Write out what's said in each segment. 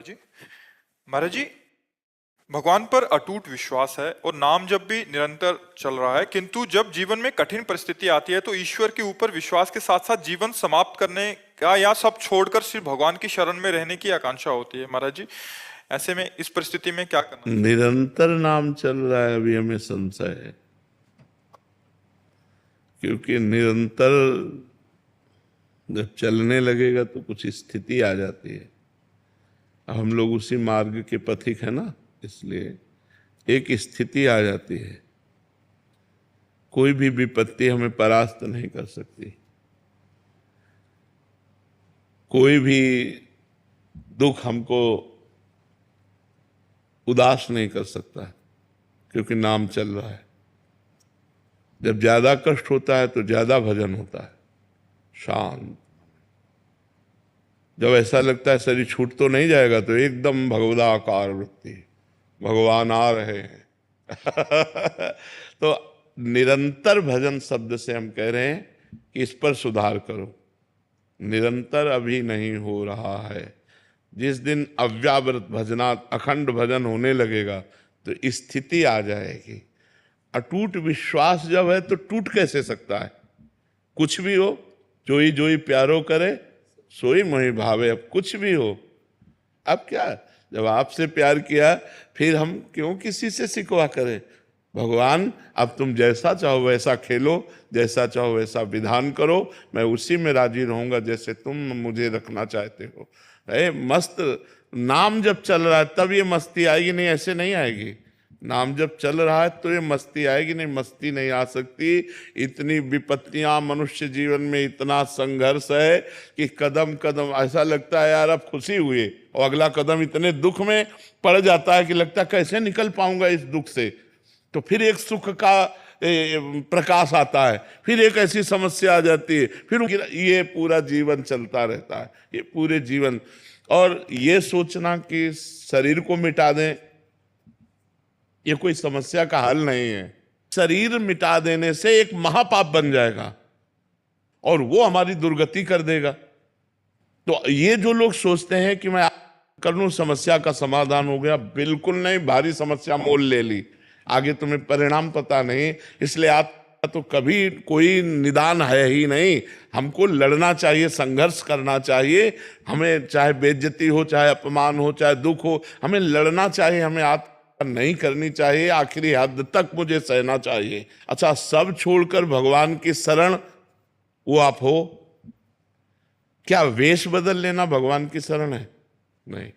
जी महाराज जी, भगवान पर अटूट विश्वास है और नाम जब भी निरंतर चल रहा है, किंतु जब जीवन में कठिन परिस्थिति आती है तो ईश्वर के ऊपर विश्वास के साथ साथ जीवन समाप्त करने का या सब छोड़कर सिर्फ भगवान की शरण में रहने की आकांक्षा होती है। महाराज जी, ऐसे में इस परिस्थिति में क्या करना? निरंतर नाम चल रहा है, अभी हमें संशय है, क्योंकि निरंतर जब चलने लगेगा तो कुछ स्थिति आ जाती है। हम लोग उसी मार्ग के पथिक है ना, इसलिए एक स्थिति आ जाती है। कोई भी विपत्ति हमें परास्त नहीं कर सकती, कोई भी दुख हमको उदास नहीं कर सकता, क्योंकि नाम चल रहा है। जब ज्यादा कष्ट होता है तो ज्यादा भजन होता है, शांत। जब ऐसा लगता है शरीर छूट तो नहीं जाएगा तो एकदम भगवदाकार वृत्ति, भगवान आ रहे हैं। तो निरंतर भजन शब्द से हम कह रहे हैं कि इस पर सुधार करो। निरंतर अभी नहीं हो रहा है। जिस दिन अव्यावृत भजनात् अखंड भजन होने लगेगा तो स्थिति आ जाएगी। अटूट विश्वास जब है तो टूट कैसे सकता है? कुछ भी हो, जोई जोई प्यारो करे सोई मोहि भावे। अब कुछ भी हो, अब क्या, जब आपसे प्यार किया फिर हम क्यों किसी से सिकवा करें? भगवान अब तुम जैसा चाहो वैसा खेलो, जैसा चाहो वैसा विधान करो, मैं उसी में राजी रहूंगा जैसे तुम मुझे रखना चाहते हो। मस्त नाम जब चल रहा है तब ये मस्ती आएगी, नहीं ऐसे नहीं आएगी। नाम जब चल रहा है तो ये मस्ती आएगी, नहीं मस्ती नहीं आ सकती। इतनी विपत्तियां मनुष्य जीवन में, इतना संघर्ष है कि कदम कदम ऐसा लगता है यार अब खुशी हुई, और अगला कदम इतने दुख में पड़ जाता है कि लगता है कैसे निकल पाऊंगा इस दुख से। तो फिर एक सुख का प्रकाश आता है, फिर एक ऐसी समस्या आ जाती है, फिर ये पूरा जीवन चलता रहता है, ये पूरे जीवन। और ये सोचना कि शरीर को मिटा दें, ये कोई समस्या का हल नहीं है। शरीर मिटा देने से एक महापाप बन जाएगा और वो हमारी दुर्गति कर देगा। तो ये जो लोग सोचते हैं कि मैं कर लूं समस्या का समाधान हो गया, बिल्कुल नहीं। भारी समस्या मोल ले ली, आगे तुम्हें परिणाम पता नहीं, इसलिए आप तो कभी कोई निदान है ही नहीं। हमको लड़ना चाहिए, संघर्ष करना चाहिए। हमें चाहे बेइज्जती हो, चाहे अपमान हो, चाहे दुख हो, हमें लड़ना चाहिए। हमें आत्महत्या नहीं करनी चाहिए, आखिरी हद तक मुझे सहना चाहिए। अच्छा, सब छोड़कर भगवान की शरण वो आप हो। क्या वेश बदल लेना भगवान की शरण है? नहीं,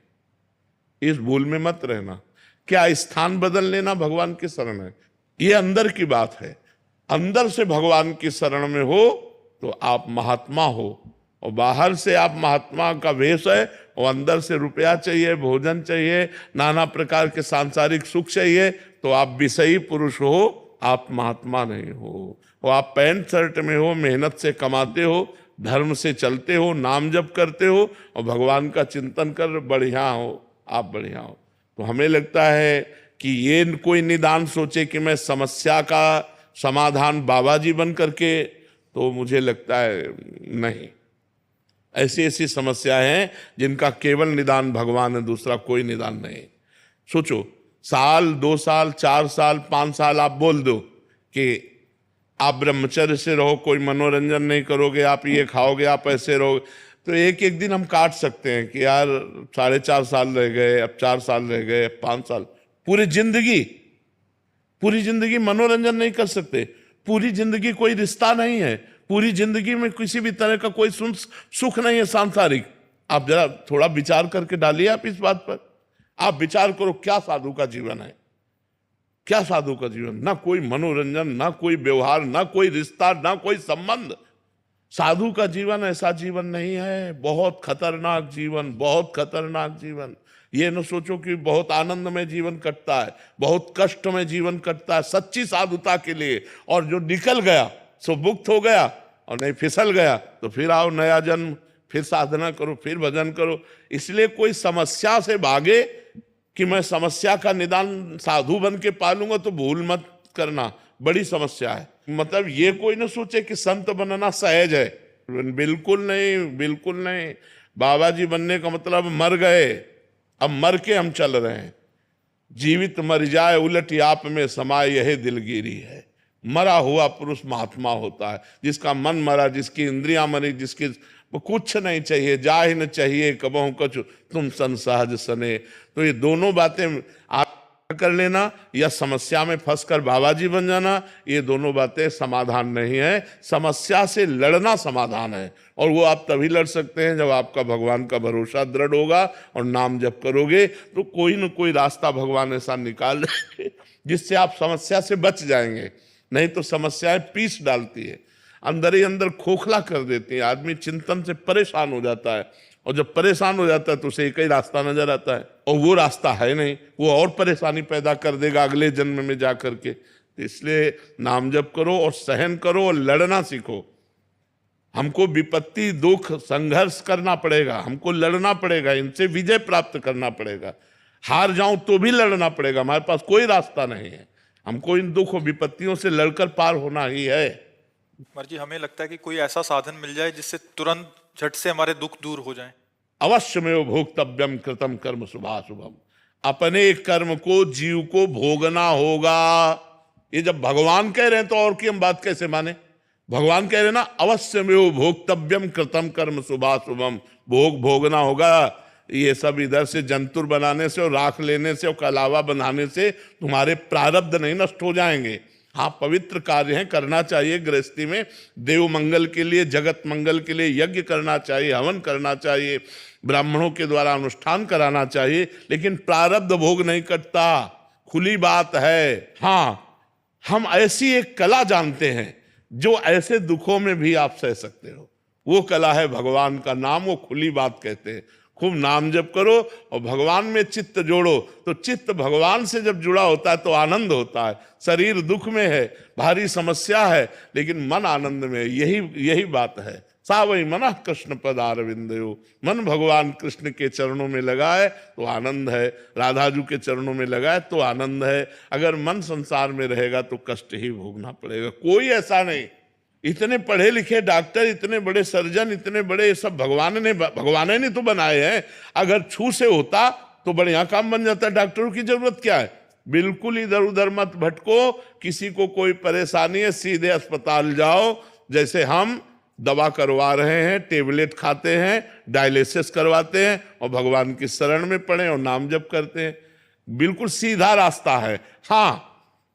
इस भूल में मत रहना। क्या स्थान बदल लेना भगवान की शरण है? ये अंदर की बात है। अंदर से भगवान की शरण में हो तो आप महात्मा हो, और बाहर से आप महात्मा का वेश है और अंदर से रुपया चाहिए, भोजन चाहिए, नाना प्रकार के सांसारिक सुख चाहिए, तो आप विषयी पुरुष हो, आप महात्मा नहीं हो। और आप पैंट शर्ट में हो, मेहनत से कमाते हो, धर्म से चलते हो, नाम जप करते हो और भगवान का चिंतन कर बढ़िया हो, आप बढ़िया हो। तो हमें लगता है कि ये कोई निदान सोचे कि मैं समस्या का समाधान बाबा जी बन करके, तो मुझे लगता है नहीं। ऐसी ऐसी समस्याएं हैं जिनका केवल निदान भगवान है, दूसरा कोई निदान नहीं। सोचो, साल 2 साल 4 साल 5 साल आप बोल दो कि आप ब्रह्मचर्य से रहो, कोई मनोरंजन नहीं करोगे, आप ये खाओगे, आप ऐसे रहोगे, तो एक एक दिन हम काट सकते हैं कि यार 4.5 साल रह गए, अब 4 साल रह गए, 5 साल। पूरी जिंदगी मनोरंजन नहीं कर सकते, पूरी जिंदगी कोई रिश्ता नहीं है, पूरी जिंदगी में किसी भी तरह का कोई सुख नहीं है सांसारिक। आप जरा थोड़ा विचार करके डालिए आप इस बात पर। आप विचार करो, क्या साधु का जीवन है? क्या साधु का जीवन? ना कोई मनोरंजन, ना कोई व्यवहार, ना कोई रिश्ता, ना कोई संबंध। साधु का जीवन ऐसा जीवन नहीं है। बहुत खतरनाक जीवन, बहुत खतरनाक जीवन। ये न सोचो कि बहुत आनंद में जीवन कटता है, बहुत कष्ट में जीवन कटता है सच्ची साधुता के लिए। और जो निकल गया सो मुक्त हो गया, और नहीं फिसल गया तो फिर आओ नया जन्म, फिर साधना करो, फिर भजन करो। इसलिए कोई समस्या से भागे कि मैं समस्या का निदान साधु बन के पालूंगा, तो भूल मत करना, बड़ी समस्या है। मतलब ये कोई ना सोचे कि संत बनना सहज है, बिल्कुल नहीं, बिल्कुल नहीं। बाबा जी बनने का मतलब मर गए, अब मर के हम चल रहे हैं। जीवित मर जाए उलट आप में समाए यही दिलगिरी है। मरा हुआ पुरुष महात्मा होता है, जिसका मन मरा, जिसकी इंद्रियां मरी, जिसकी कुछ नहीं चाहिए, जा ही न चाहिए कबहू कछु तुम सन सहज सने। तो ये दोनों बातें आप कर लेना या समस्या में फंसकर बाबा जी बन जाना, ये दोनों बातें समाधान नहीं है। समस्या से लड़ना समाधान है, और वो आप तभी लड़ सकते हैं जब आपका भगवान का भरोसा दृढ़ होगा और नाम जप करोगे तो कोई न कोई रास्ता भगवान ऐसा निकाल देंगे जिससे आप समस्या से बच जाएंगे। नहीं तो समस्याएं पीस डालती है, अंदर ही अंदर खोखला कर देती है, आदमी चिंतन से परेशान हो जाता है, और जब परेशान हो जाता है तो उसे एक ही रास्ता नजर आता है, और वो रास्ता है नहीं, वो और परेशानी पैदा कर देगा अगले जन्म में जा करके। तो इसलिए नाम जप करो और सहन करो और लड़ना सीखो। हमको विपत्ति, दुख, संघर्ष करना पड़ेगा, हमको लड़ना पड़ेगा, इनसे विजय प्राप्त करना पड़ेगा। हार जाऊं तो भी लड़ना पड़ेगा, हमारे पास कोई रास्ता नहीं है, हमको इन दुख और विपत्तियों से लड़कर पार होना ही है। कुमार जी, हमें लगता है कि कोई ऐसा साधन मिल जाए जिससे तुरंत झट से हमारे दुख दूर हो जाएं। अवश्य में भोक्तव्यम कृतम कर्म शुभाशुभम। अपने कर्म को जीव को भोगना होगा। ये जब भगवान कह रहे हैं तो और की हम बात कैसे माने। भगवान कह रहे हैं ना, अवश्य में भोक्तव्यम कृतम कर्म शुभाशुभम, भोगना होगा। ये सब इधर से जंतुर बनाने से और राख लेने से और कलावा बनाने से तुम्हारे प्रारब्ध नहीं नष्ट हो जाएंगे। हाँ, पवित्र कार्य हैं, करना चाहिए गृहस्थी में, देव मंगल के लिए, जगत मंगल के लिए यज्ञ करना चाहिए, हवन करना चाहिए, ब्राह्मणों के द्वारा अनुष्ठान कराना चाहिए, लेकिन प्रारब्ध भोग नहीं कटता, खुली बात है। हाँ, हम ऐसी एक कला जानते हैं जो ऐसे दुखों में भी आप सह सकते हो। वो कला है भगवान का नाम, वो खुली बात कहते हैं। खूब नाम जप करो और भगवान में चित्त जोड़ो, तो चित्त भगवान से जब जुड़ा होता है तो आनंद होता है। शरीर दुख में है, भारी समस्या है, लेकिन मन आनंद में है। यही बात है। सा वही मना कृष्ण पदारविंदयो, मन भगवान कृष्ण के चरणों में लगा है तो आनंद है, राधा जी के चरणों में लगा है तो आनंद है। अगर मन संसार में रहेगा तो कष्ट ही भोगना पड़ेगा। कोई ऐसा नहीं, इतने पढ़े लिखे डॉक्टर, इतने बड़े सर्जन, इतने बड़े, ये सब भगवान ने तो बनाए हैं। अगर छू से होता तो बढ़िया काम बन जाता। डॉक्टरों की जरूरत क्या है। बिल्कुल इधर उधर मत भटको, किसी को कोई परेशानी है सीधे अस्पताल जाओ। जैसे हम दवा करवा रहे हैं, टेबलेट खाते हैं, डायलिसिस करवाते हैं और भगवान की शरण में पड़े और नाम जप करते हैं। बिल्कुल सीधा रास्ता है। हाँ,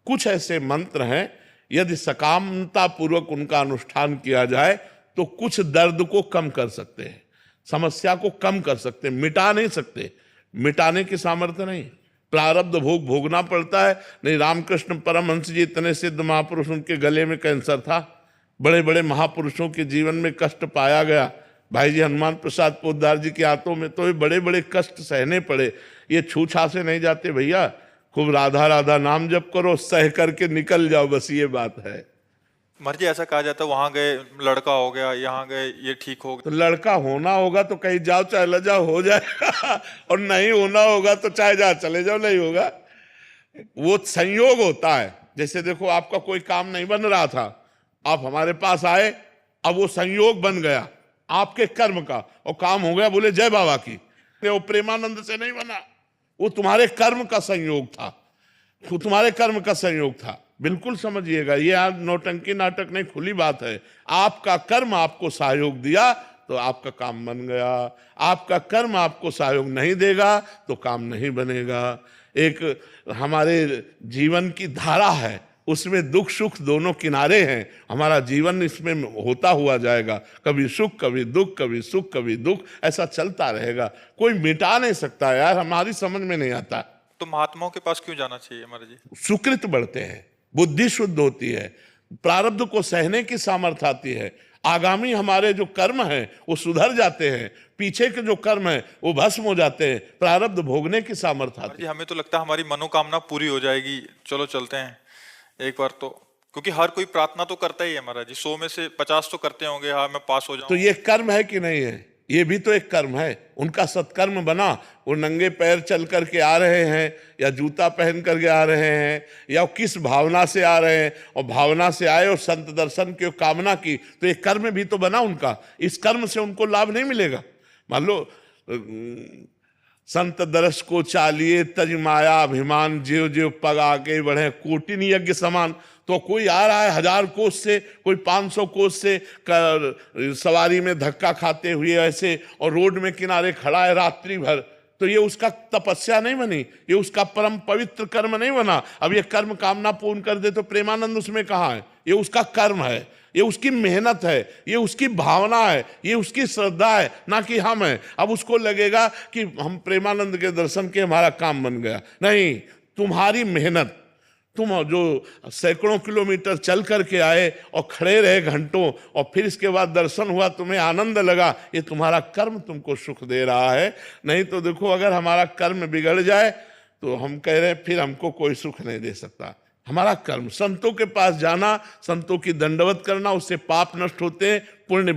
कुछ ऐसे मंत्र हैं, यदि सकामता पूर्वक उनका अनुष्ठान किया जाए तो कुछ दर्द को कम कर सकते हैं, समस्या को कम कर सकते हैं, मिटा नहीं सकते, मिटाने की सामर्थ्य नहीं। प्रारब्ध भोग भोगना पड़ता है। नहीं, रामकृष्ण परमहंस जी इतने सिद्ध महापुरुष, उनके गले में कैंसर था। बड़े बड़े महापुरुषों के जीवन में कष्ट पाया गया। भाई जी हनुमान प्रसाद पोद्दार जी के हाथों में तो ये बड़े बड़े कष्ट सहने पड़े। ये छूछा से नहीं जाते भैया। खूब राधा राधा नाम जप करो, सह करके निकल जाओ, बस ये बात है। मर्जी ऐसा कहा जाता है, वहां गए लड़का हो गया, यहाँ गए ये ठीक हो गया। तो लड़का होना होगा तो कहीं जाओ चाहे ल जाओ, हो जाएगा। और नहीं होना होगा तो चाहे जा चले जाओ, नहीं होगा। वो संयोग होता है। जैसे देखो, आपका कोई काम नहीं बन रहा था, आप हमारे पास आए, अब वो संयोग बन गया आपके कर्म का और काम हो गया। बोले जय बाबा की। वो प्रेमानंद से नहीं बना, वो तुम्हारे कर्म का संयोग था, वो तुम्हारे कर्म का संयोग था। बिल्कुल समझिएगा, ये आज नौटंकी नाटक नहीं, खुली बात है। आपका कर्म आपको सहयोग दिया तो आपका काम बन गया। आपका कर्म आपको सहयोग नहीं देगा तो काम नहीं बनेगा। एक हमारे जीवन की धारा है, उसमें दुख सुख दोनों किनारे हैं। हमारा जीवन इसमें होता हुआ जाएगा, कभी सुख कभी दुख, कभी सुख कभी दुख, ऐसा चलता रहेगा। कोई मिटा नहीं सकता यार, हमारी समझ में नहीं आता। तो महात्माओं के पास क्यों जाना चाहिए महाराज जी? सुकृत बढ़ते हैं, बुद्धि शुद्ध होती है, प्रारब्ध को सहने की सामर्थ्य आती है, आगामी हमारे जो कर्म हैं वो सुधर जाते हैं, पीछे के जो कर्म हैं वो भस्म हो जाते हैं, प्रारब्ध भोगने की सामर्थ्य आती है। हमें तो लगता है हमारी मनोकामना पूरी हो जाएगी, चलो चलते हैं एक बार तो। क्योंकि हर कोई प्रार्थना तो करता ही है महाराज जी, 100 में से 50 तो करते होंगे, हाँ मैं पास हो जाऊं। तो ये कर्म है कि नहीं है? ये भी तो एक कर्म है। उनका सत्कर्म बना, वो नंगे पैर चल करके आ रहे हैं या जूता पहन करके आ रहे हैं या किस भावना से आ रहे हैं, और भावना से आए और संत दर्शन की कामना की, तो ये कर्म भी तो बना उनका। इस कर्म से उनको लाभ नहीं मिलेगा। मान लो संत दरस को चालिए तज माया अभिमान, ज्यो ज्यो पग आगे बढ़े कोटिन यज्ञ समान। तो कोई आ रहा है 1000 कोस से, कोई 500 कोस से सवारी में धक्का खाते हुए ऐसे, और रोड में किनारे खड़ा है रात्रि भर, तो ये उसका तपस्या नहीं बनी, ये उसका परम पवित्र कर्म नहीं बना। अब ये कर्म कामना पूर्ण कर दे तो प्रेमानंद उसमें कहाँ है? ये उसका कर्म है, ये उसकी मेहनत है, ये उसकी भावना है, ये उसकी श्रद्धा है, ना कि हम है। अब उसको लगेगा कि हम प्रेमानंद के दर्शन के हमारा काम बन गया। नहीं, तुम्हारी मेहनत, तुम जो सैकड़ों किलोमीटर चल करके आए और खड़े रहे घंटों, और फिर इसके बाद दर्शन हुआ, तुम्हें आनंद लगा, ये तुम्हारा कर्म तुमको सुख दे रहा है। नहीं तो देखो, अगर हमारा कर्म बिगड़ जाए तो हम कह रहे हैं फिर हमको कोई सुख नहीं दे सकता। हमारा कर्म, संतों के पास जाना, संतों की दंडवत करना, उससे पाप नष्ट होते हैं, पुण्य